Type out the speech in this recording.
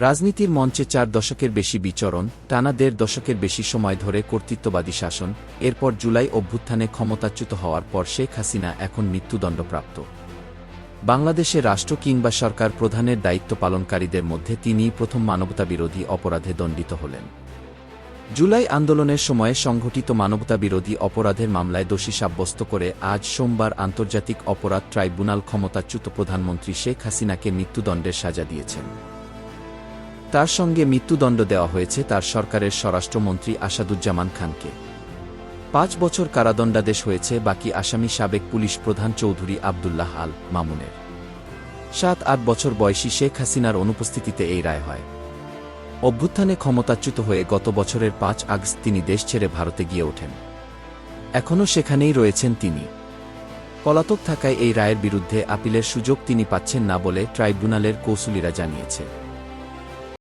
রাজনীতির মঞ্চে ৪ দশকের বেশি বিচরণ, টানা ১.৫ দশকের বেশি সময় ধরে কর্তৃত্ববাদী শাসন, এরপর জুলাই অভ্যুত্থানে ক্ষমতাচ্যুত হওয়ার পর শেখ হাসিনা এখন মৃত্যুদণ্ডপ্রাপ্ত। বাংলাদেশে রাষ্ট্র কিংবা সরকার প্রধানের দায়িত্ব পালনকারীদের মধ্যে তিনিই প্রথম মানবতাবিরোধী অপরাধে দণ্ডিত হলেন। জুলাই আন্দোলনের সময়ে সংঘটিত মানবতাবিরোধী অপরাধের মামলায় দোষী সাব্যস্ত করে আজ সোমবার আন্তর্জাতিক অপরাধ ট্রাইব্যুনাল ক্ষমতাচ্যুত প্রধানমন্ত্রী শেখ হাসিনাকে মৃত্যুদণ্ডের সাজা দিয়েছেন। তার সঙ্গে মৃত্যুদণ্ড দেওয়া হয়েছে তার সরকারের স্বরাষ্ট্রমন্ত্রী আসাদুজ্জামান খানকে। ৫ বছর কারাদণ্ডাদেশ হয়েছে বাকি আসামি সাবেক পুলিশ প্রধান চৌধুরী আবদুল্লাহ আল মামুনের। ৭-৮ বছর বয়সী শেখ হাসিনার অনুপস্থিতিতে এই রায় হয়। অভ্যুত্থানে ক্ষমতাচ্যুত হয়ে গত বছরের ৫ আগস্ট তিনি দেশ ছেড়ে ভারতে গিয়ে ওঠেন। এখনও সেখানেই রয়েছেন তিনি। পলাতক থাকায় এই রায়ের বিরুদ্ধে আপিলের সুযোগ তিনি পাচ্ছেন না বলে ট্রাইব্যুনালের কৌঁসুলিরা জানিয়েছে।